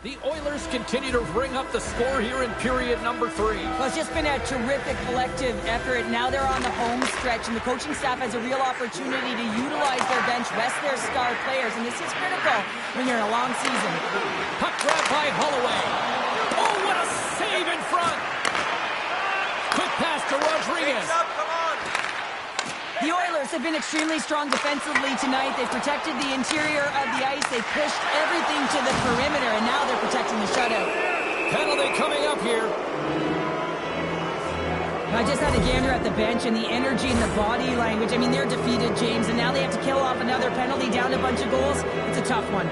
The Oilers continue to bring up the score here in period number 3. Well, it's just been a terrific collective effort. Now they're on the home stretch, and the coaching staff has a real opportunity to utilize their bench, rest their star players, and this is critical when you're in a long season. Puck grab by Holloway. Oh, what a save in front! Quick pass to Rodriguez. The Oilers have been extremely strong defensively tonight. They've protected the interior of the ice. They've pushed everything to the perimeter, and now they're protecting the shutout. Penalty coming up here. I just had a gander at the bench, and the energy and the body language. I mean, they're defeated, James, and now they have to kill off another penalty, down a bunch of goals. It's a tough one.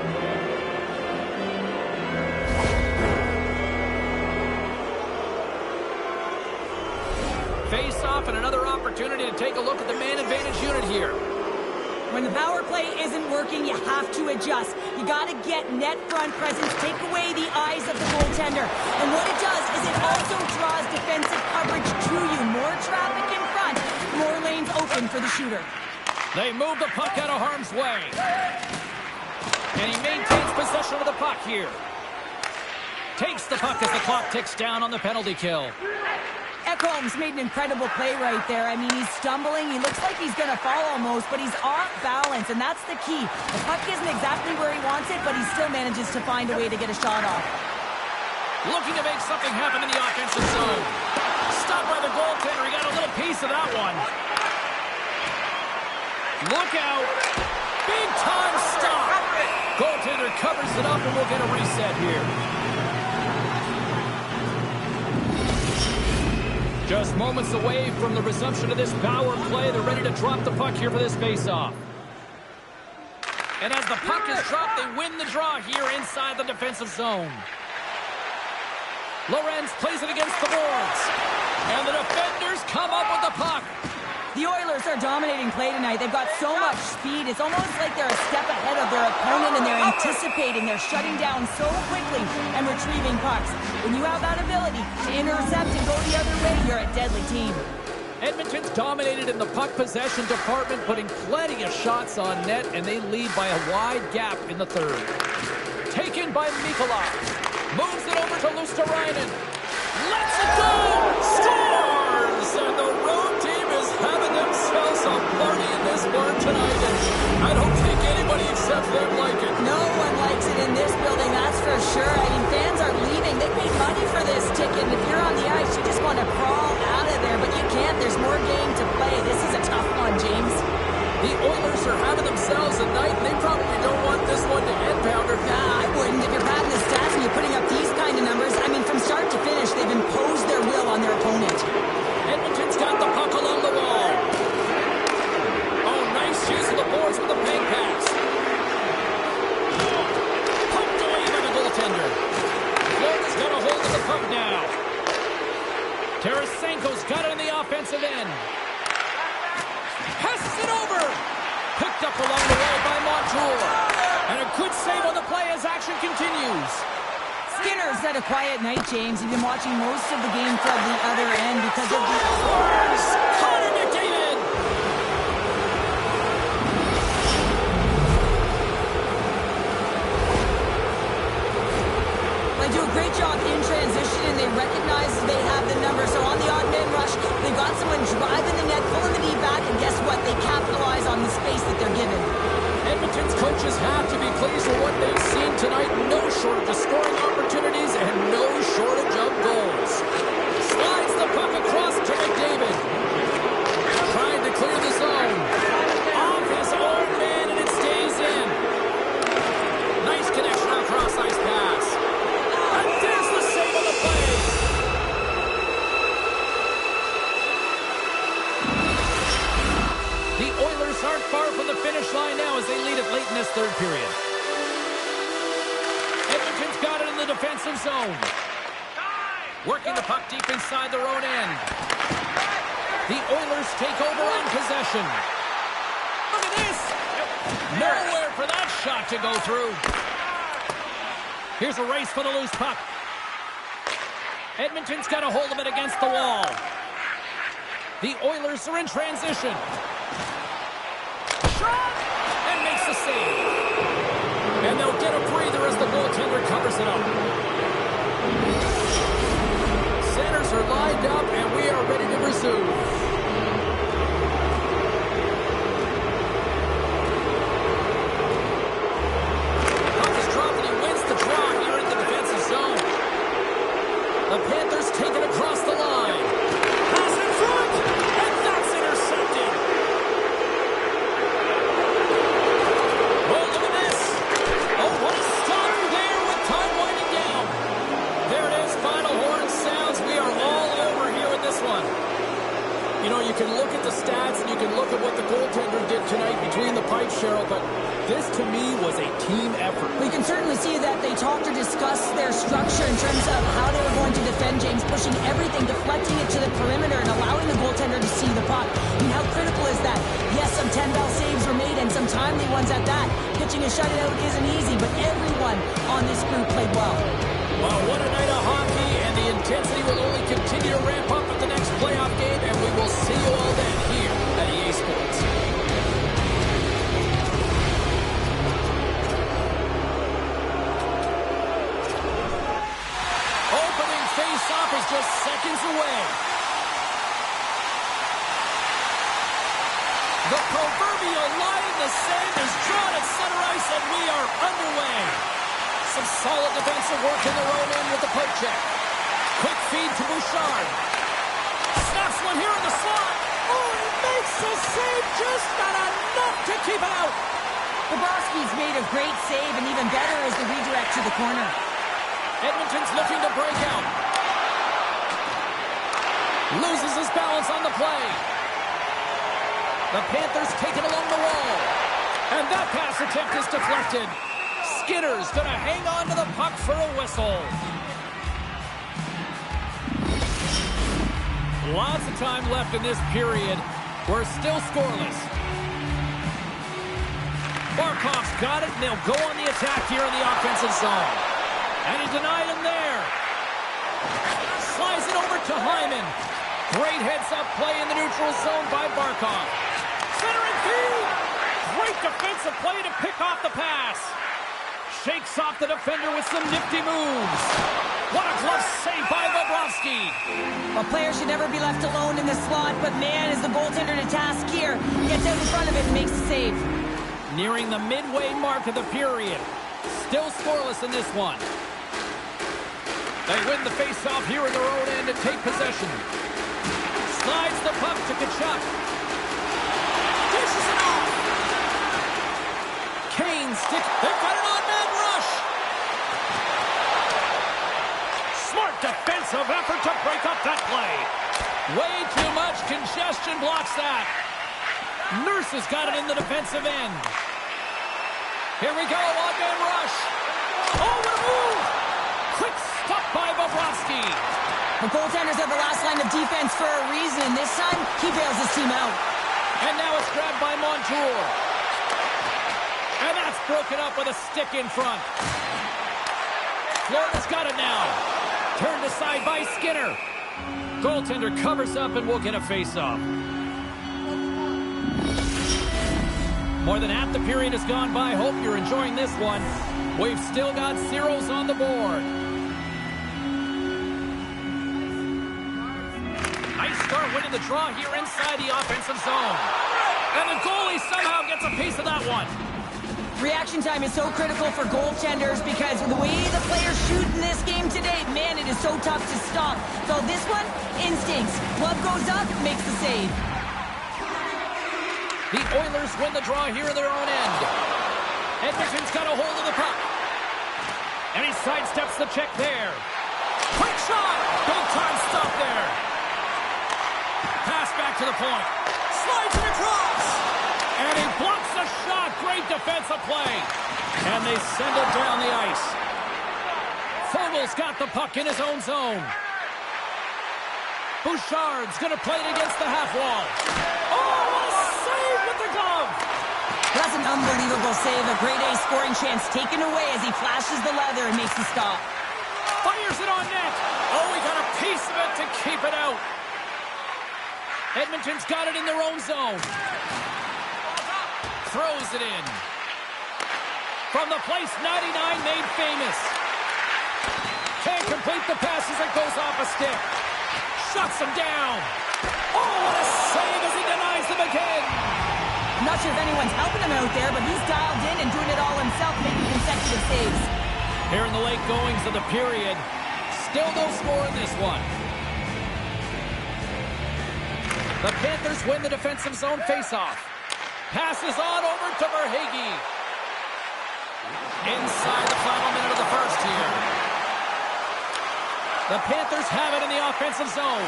Face off and another opportunity to take a look at the man advantage unit here. When the power play isn't working, you have to adjust. You got to get net front presence, take away the eyes of the goaltender. And what it does is it also draws defensive coverage to you. More traffic in front, more lanes open for the shooter. They move the puck out of harm's way. And he maintains possession of the puck here. Takes the puck as the clock ticks down on the penalty kill. Ekholm's made an incredible play right there. I mean, he's stumbling. He looks like he's going to fall almost, but he's off balance, and that's the key. The puck isn't exactly where he wants it, but he still manages to find a way to get a shot off. Looking to make something happen in the offensive zone. Stopped by the goaltender. He got a little piece of that one. Look out. Big time stop. Goaltender covers it up, and we'll get a reset here. Just moments away from the resumption of this power play. They're ready to drop the puck here for this face-off. And as the puck is dropped, they win the draw here inside the defensive zone. Lorenz plays it against the boards. And the defenders come up with the puck. The Oilers are dominating play tonight. They've got so much speed. It's almost like they're a step ahead of their opponent, and they're anticipating. They're shutting down so quickly and retrieving pucks. When you have that ability to intercept and go the other way, you're a deadly team. Edmonton's dominated in the puck possession department, putting plenty of shots on net, and they lead by a wide gap in the third. Taken by Mikkola. Moves it over to Luosterainen. Lets it go! Scores! And the road team is having themselves a party in this one tonight. And I don't think anybody except them like it. No one likes it in this building, that's for sure. I mean, fans are leaving. They paid money for this ticket. And if you're on the ice, you just want to crawl out of there. But you can't. There's more game to play. This is a tough one, James. The Oilers are having themselves a night, and they probably don't want this one to end, Pounder. Nah, I wouldn't. If you're batting the stats and you're putting up these kind of numbers, I mean, from start to finish, they've imposed their will on their opponent. Edmonton's got the puck along the wall. Oh, nice use of the boards with the bank pass. Pumped away by the goaltender. Florida's got a hold of the puck now. Tarasenko's got it on the offensive end. Passes it over. Picked up along the way by Montour. And a good save on the play as action continues. Skinner's had a quiet night, James. You've been watching most of the game from the other end because of the... Scores! Connor McDavid! They do a great job in transition, and they recognize they have the number. So on the odd man rush, they've got someone driving the net, pulling the knee back, and guess what? They capitalize on the space that they're given. Edmonton's coaches have to be pleased with what they've seen tonight. No shortage of scoring opportunities and no shortage of goals. Slides the puck across to McDavid. Trying to clear the zone. Off his own man, and it stays in. Nice connection across ice pass. And there's the save on the play. The Oilers aren't far from the finish line now as they lead it late in this third period. Edmonton's got it in the defensive zone. Working the puck deep inside their own end. The Oilers take over on possession. Look at this! Nowhere for that shot to go through. Here's a race for the loose puck. Edmonton's got a hold of it against the wall. The Oilers are in transition. Shot! And makes the save. And they'll get a breather as the goaltender covers it up. Centers are lined up, and we are ready to resume. Puck is dropped, and he wins the draw here in the defensive zone. The Panthers take it across the line. Pass in front, and that's intercepted. Oh, look at this. Oh, what a stop there with time winding down. There it is, final horn sounds. We are all over here in this one. You know, you can look at the stats and you can look at what the goaltender did tonight between the pipes, Cheryl, but this to me was a team effort. We can certainly see that they talked or discussed their structure in terms of how they were going to defend James, pushing everything, deflecting it to the perimeter and allowing the goaltender to see the puck. I mean, how critical is that? Yes, some 10-bell saves were made and some timely ones at that. Pitching a shutout isn't easy, but everyone on this group played well. Well, what a night of hockey, and the intensity will only continue to ramp up at the next playoff game, and we will see you all then here at EA Sports. Opening face-off is just seconds away. The proverbial line in the sand is drawn at center ice, and we are underway. Some solid defensive work in their own end with the poke check. Quick feed to Bouchard. Snaps one here in the slot. Oh, he makes the save, just not enough to keep it out. Bobrovsky's made a great save, and even better is the redirect to the corner. Edmonton's looking to break out. Loses his balance on the play. The Panthers take it along the wall. And that pass attempt is deflected. Skinner's going to hang on to the puck for a whistle. Lots of time left in this period. We're still scoreless. Barkov's got it, and they'll go on the attack here in the offensive zone. And he denied him there. Slides it over to Hyman. Great heads-up play in the neutral zone by Barkov. Centering feed. Great defensive play to pick off the pass. Shakes off the defender with some nifty moves. What a glove save by Bobrovsky. A player should never be left alone in the slot, but man, is the goaltender to task here. Gets out in front of it and makes the save. Nearing the midway mark of the period. Still scoreless in this one. They win the face-off here in their own end and take possession. Slides the puck to Tkachuk. Dishes it off. Kane stick. They've got it on man rush. Smart defensive effort to break up that play. Way too much congestion blocks that. Nurse has got it in the defensive end. Here we go, on man rush. Oh, what a move! Quick stop by Bobrovsky. The goaltenders are the last line of defense for a reason. This time, he bails his team out. And now it's grabbed by Montour. And that's broken up with a stick in front. Florida's got it now. Turned aside by Skinner. Goaltender covers up and will get a face-off. More than half the period has gone by. Hope you're enjoying this one. We've still got zeros on the board. Nice start winning the draw here inside the offensive zone. And the goalie somehow gets a piece of that one. Reaction time is so critical for goaltenders because the way the players shoot in this game today, man, it is so tough to stop. So this one, instincts. Glove goes up, makes the save. The Oilers win the draw here in their own end. Edmonton's got a hold of the puck. And he sidesteps the check there. Quick shot! Big time stop there. Pass back to the point. Slides it across! And he blocks the shot. Great defensive play. And they send it down the ice. Fogel's got the puck in his own zone. Bouchard's going to play it against the half wall. Oh, what a save with the glove! That's an unbelievable save. A grade A scoring chance taken away as he flashes the leather and makes the stop. Fires it on net. Oh, he got a piece of it to keep it out. Edmonton's got it in their own zone. Throws it in. From the place 99 made famous. Can't complete the pass as it goes off a stick. Shuts him down. Oh, what a save as he denies them again. I'm not sure if anyone's helping him out there, but he's dialed in and doing it all himself, making consecutive saves. Here in the late goings of the period, still no score in this one. The Panthers win the defensive zone faceoff. Passes on over to Verhaeghe. Inside the final minute of the first here. The Panthers have it in the offensive zone.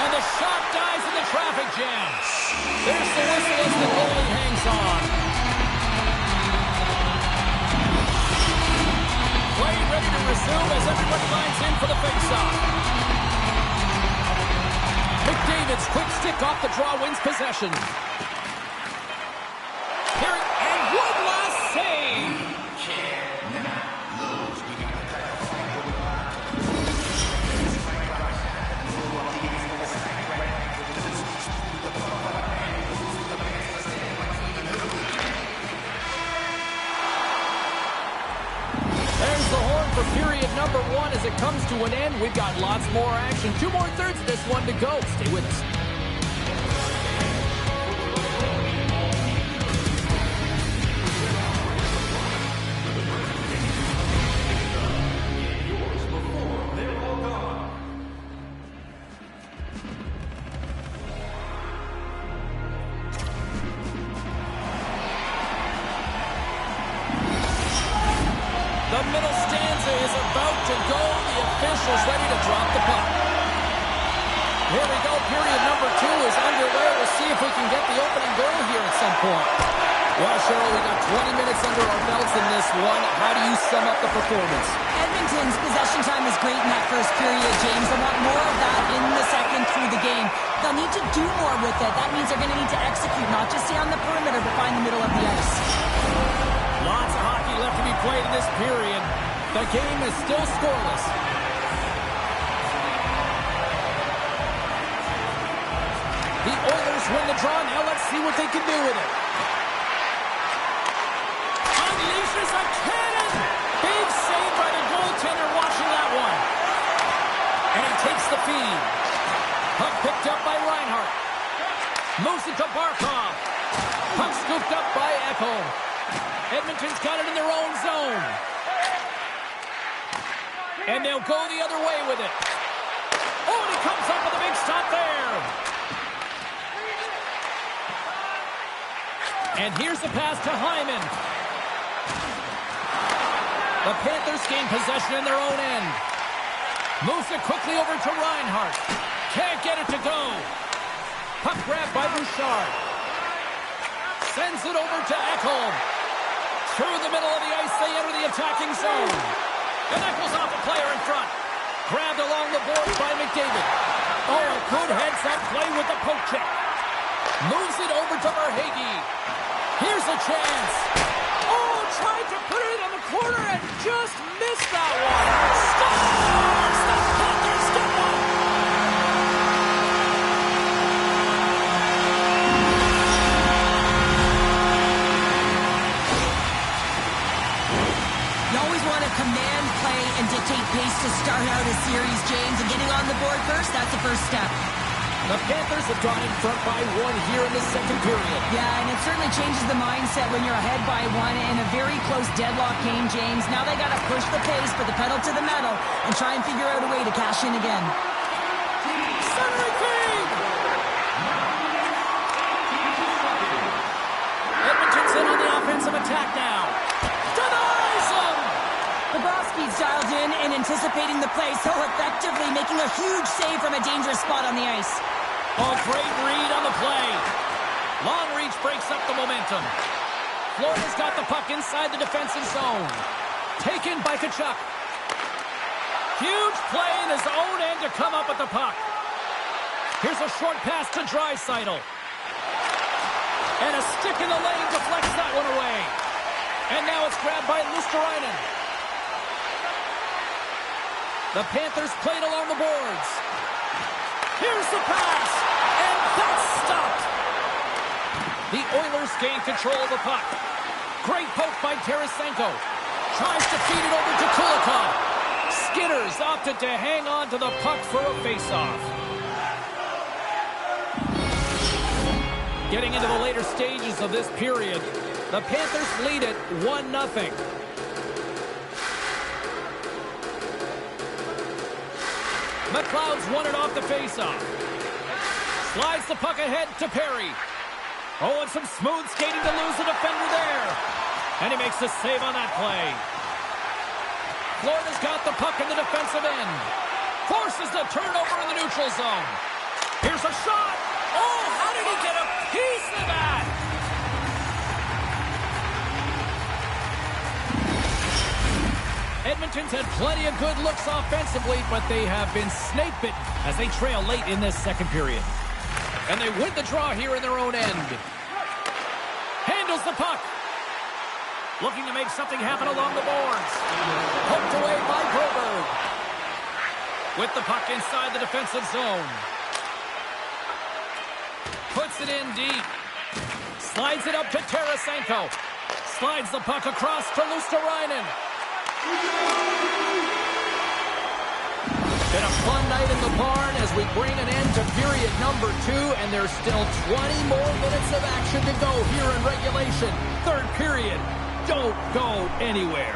And the shot dies in the traffic jam. There's the whistle as the goalie hangs on. Play ready to resume as everybody lines in for the faceoff. McDavid's quick stick off the draw wins possession. And one last save. There's the horn for period number 1 as it comes to an end. We've got lots more action. 2 more thirds of this one to go. Stay with us. The middle stanza is about to go. The officials ready to drop the puck. Here we go. Period number 2 is underway. We'll see if we can get the opening goal here at some point. Well, Cheryl, we got 20 minutes under our belts in this one. How do you sum up the performance? Edmonton's possession time is great in that first period, James. I want more of that in the second through the game. They'll need to do more with it. That means they're going to need to execute, not just stay on the perimeter, but find the middle of the ice. Lots of hockey left to be played in this period. The game is still scoreless. The Oilers win the draw. Now let's see what they can do with it. Unleashes a cannon. Big save by the goaltender watching that one. And he takes the feed. Puck picked up by Reinhart. Moves it to Barkov. Puck scooped up by Ekholm. Edmonton's got it in their own zone. And they'll go the other way with it. Oh, and he comes up with a big stop there. And here's the pass to Hyman. The Panthers gain possession in their own end. Moves it quickly over to Reinhart. Can't get it to go. Puck grab by Bouchard. Sends it over to Ekholm. Through the middle of the ice, they enter the attacking zone. And that goes off a player in front. Grabbed along the boards by McDavid. Oh, a good heads-up play with the poke check. Moves it over to Verhaeghe. Here's a chance. Oh, tried to put it in the corner and just missed that one. Scores! The Panthers get one. You always want to command play and dictate pace to start out a series, James, and getting on the board first, that's the first step. The Panthers have gone in front by 1 here in the second period. Yeah, and it certainly changes the mindset when you're ahead by 1 in a very close deadlock game, James. Now they got to push the pace, put the pedal to the metal, and try and figure out a way to cash in again. Centering feed! Edmonton's in on the offensive attack now. Denies him! Bobrovsky's dialed in and anticipating the play so effectively, making a huge save from a dangerous spot on the ice. Oh, great read on the play. Long reach breaks up the momentum. Florida's got the puck inside the defensive zone. Taken by Tkachuk. Huge play in his own end to come up with the puck. Here's a short pass to Draisaitl. And a stick in the lane deflects that one away. And now it's grabbed by Luosterainen. The Panthers played along the boards. Here's the pass. And that's stopped. The Oilers gain control of the puck. Great poke by Tarasenko. Tries to feed it over to Kulikov. Skinner's opted to hang on to the puck for a faceoff. Getting into the later stages of this period, the Panthers lead it 1-0. McLeod's won it off the faceoff. Slides the puck ahead to Perry. Oh, and some smooth skating to lose the defender there. And he makes the save on that play. Florida's got the puck in the defensive end. Forces the turnover in the neutral zone. Here's a shot. Oh, how did he get a piece of that? Edmonton's had plenty of good looks offensively, but they have been snake-bitten as they trail late in this second period. And they win the draw here in their own end. Handles the puck. Looking to make something happen along the boards. Poked away by Broberg. With the puck inside the defensive zone. Puts it in deep. Slides it up to Tarasenko. Slides the puck across to Luosterainen. Been a fun night in the barn as we bring an end to period number 2, and there's still 20 more minutes of action to go here in regulation. Third period. Don't go anywhere.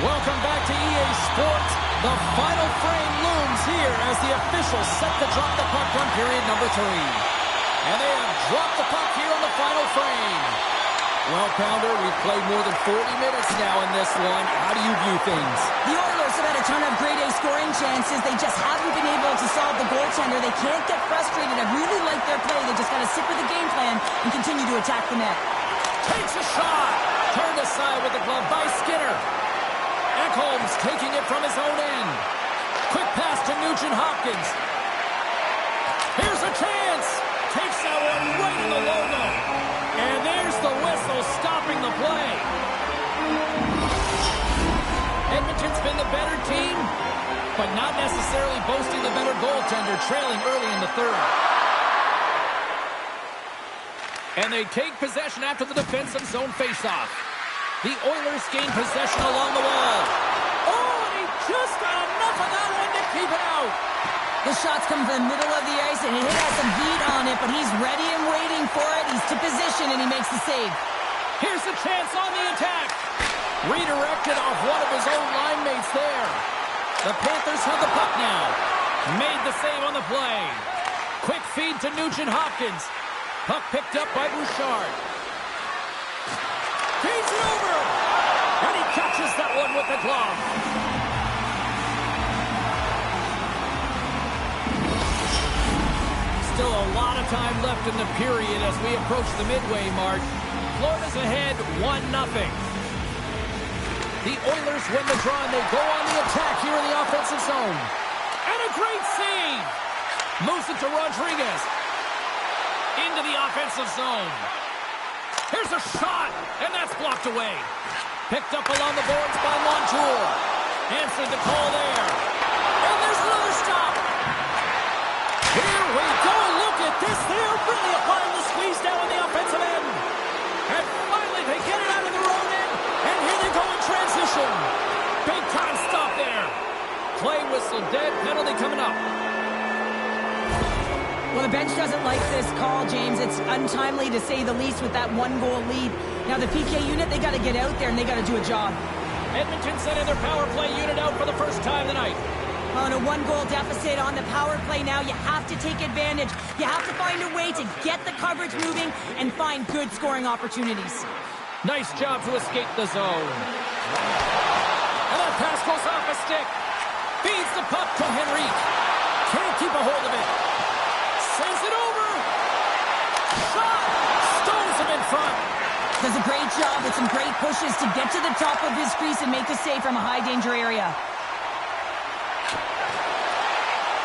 Welcome back to EA Sports. The final frame looms here as the officials set to drop the puck on period number 3. And they have dropped the puck here on the final frame. Well, Pounder, we've played more than 40 minutes now in this one. How do you view things? The Oilers have had a ton of grade A scoring chances. They just haven't been able to solve the goaltender. They can't get frustrated. I really like their play. They just got to stick with the game plan and continue to attack the net. Takes a shot. Turned aside with the glove by Skinner. Ekholm's taking it from his own end. Quick pass to Nugent-Hopkins. Here's a chance. Takes that one right in the logo. And there's the whistle stopping the play. Edmonton's been the better team, but not necessarily boasting the better goaltender, trailing early in the third. And they take possession after the defensive zone faceoff. The Oilers gain possession along the wall. Oh, and he just got enough of that one to keep it out. The shot's come from the middle of the ice, and it has some heat on it, but he's ready and waiting for it. He's to position, and he makes the save. Here's the chance on the attack. Redirected off one of his own line mates there. The Panthers have the puck now. Made the save on the play. Quick feed to Nugent-Hopkins. Puck picked up by Bouchard. Feeds it over. And he catches that one with the glove. Still a lot of time left in the period as we approach the midway mark. Florida's ahead 1-0. The Oilers win the draw and they go on the attack here in the offensive zone. And a great save. Moves it to Rodriguez. Into the offensive zone. Here's a shot, and that's blocked away. Picked up along the boards by Montour. Answered the call there. And there's another stop. Here we go. Look at this. They're really applying the squeeze down on the offensive end. And finally, they get it out of their own end. And here they go in transition. Big time stop there. Play whistle dead. Penalty coming up. Well, the bench doesn't like this call, James. It's untimely to say the least with that 1-goal lead. Now, the PK unit, they got to get out there and they got to do a job. Edmonton sending their power play unit out for the first time tonight. Well, in a 1-goal deficit on the power play now, you have to take advantage. You have to find a way to get the coverage moving and find good scoring opportunities. Nice job to escape the zone. And that pass goes off a stick. Feeds the puck to Henrique. Can't keep a hold of it. Sends it over. shot! Stones him in front. Does a great job with some great pushes to get to the top of his crease and make the save from a high-danger area.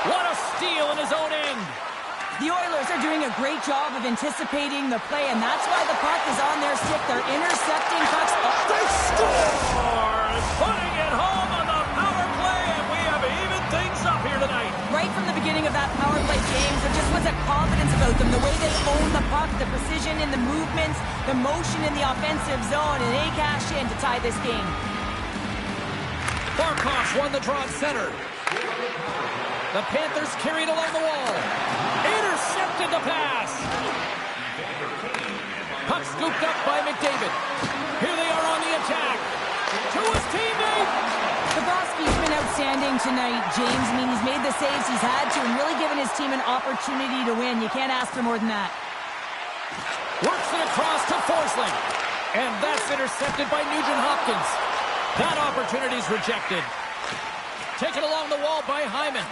What a steal in his own end. The Oilers are doing a great job of anticipating the play, and that's why the puck is on their stick. They're intercepting pucks. They score! Putting it home on the power play, and we have even things up here tonight. Right from the beginning of that power play, James, there just was a confidence about them. The way they own the puck, the precision in the movements, the motion in the offensive zone, and they cash in to tie this game. Barkov won the draw at center. The Panthers carried along the wall. Intercepted the pass. Puck scooped up by McDavid. Here they are on the attack. To his teammate. Bobrovsky's been outstanding tonight, James. I mean, he's made the saves he's had to and really given his team an opportunity to win. You can't ask for more than that. Works it across to Forsling. And that's intercepted by Nugent-Hopkins. That opportunity's rejected. Taken along the wall by Hyman.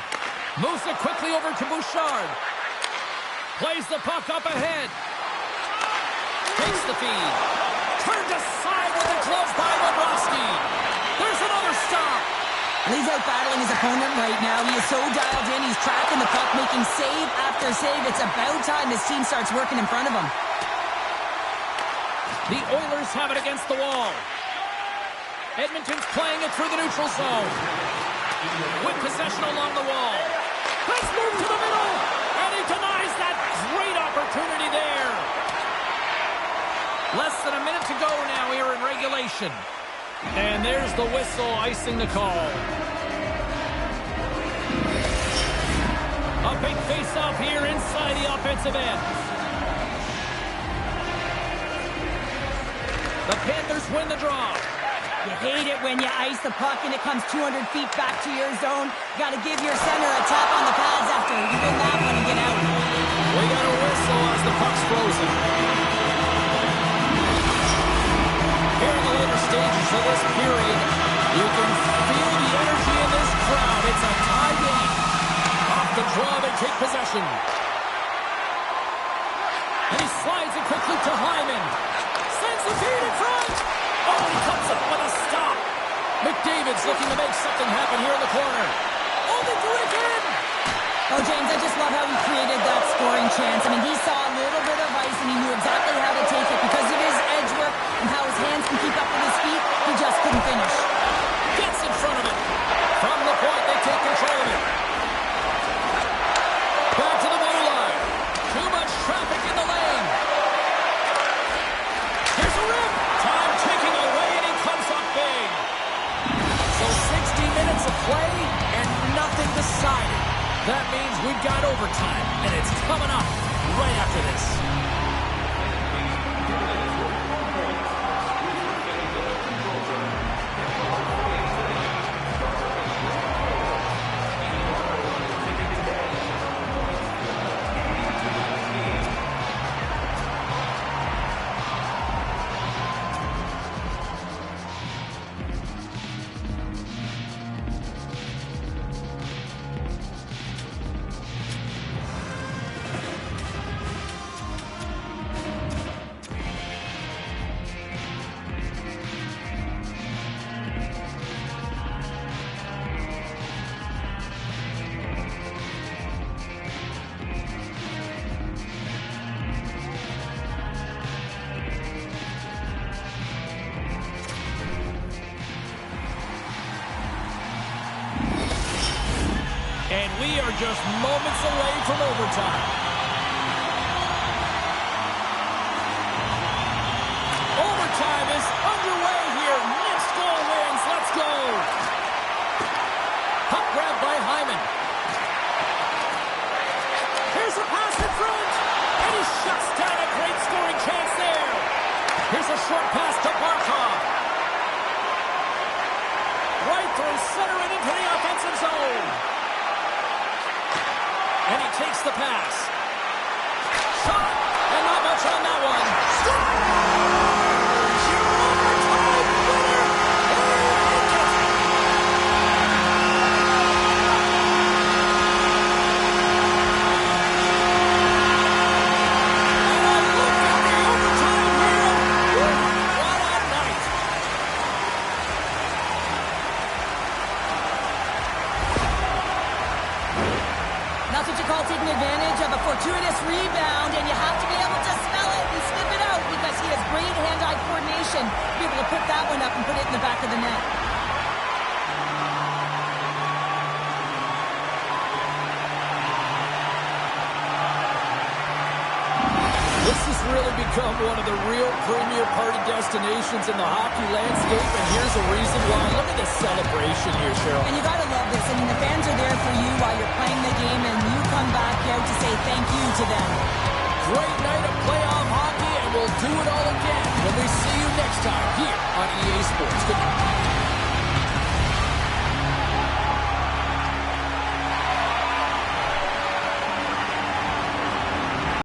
Moves it quickly over to Bouchard. Plays the puck up ahead. Takes the feed. Turned aside with the glove by Bobrovsky. There's another stop. He's out battling his opponent right now. He is so dialed in. He's tracking the puck, making save after save. It's about time his team starts working in front of him. The Oilers have it against the wall. Edmonton's playing it through the neutral zone. With possession along the wall. Let's move to the middle. And he denies that great opportunity there. Less than a minute to go now here in regulation. And there's the whistle icing the call. A big face-off here inside the offensive end. The Panthers win the draw. You hate it when you ice the puck and it comes 200 feet back to your zone. You got to give your center a tap on the pads after you win that one and get out. We got a whistle as the puck's frozen. Here in the later stages of this period, you can feel the energy in this crowd. It's a tie game. Off the draw, they take possession. And he slides it quickly to Hyman. Sends the feed in front. Oh, he comes up with a stop. McDavid's looking to make something happen here in the corner. Oh, they do it again. Oh, James, I just love how he created that scoring chance. I mean, he saw a little bit of ice and he knew exactly how to take it because of his edge work and how his hands can keep up with his feet. He just couldn't finish. Gets in front of it. From the point, they take control of it. Back to the blue line. Too much traffic in the lane. Here's a rip. Time ticking away, and he comes up big. So 60 minutes of play and nothing decided. That means we've got overtime, and it's coming up right after this. And we are just moments away from overtime. Overtime is underway here. Next goal wins. Let's go. Puck grabbed by Hyman. Here's a pass in front. And he shuts down a great scoring chance there. Here's a short pass to Barkov. Right through center and into the offensive zone. And he takes the pass. Shot! And not much on that one. Scores! Your overtime winner! And a call taking advantage of a fortuitous rebound, and you have to be able to smell it and sniff it out because he has great hand-eye coordination to be able to put that one up and put it in the back of the net. This has really become one of the real premier party destinations in the hockey landscape, and here's a reason why. Look at the celebration here, Cheryl. And you gotta love this. I mean, the fans are there for you while you're playing the game, and you come back out to say thank you to them. Great night of playoff hockey, and we'll do it all again when we see you next time here on EA Sports. Good night.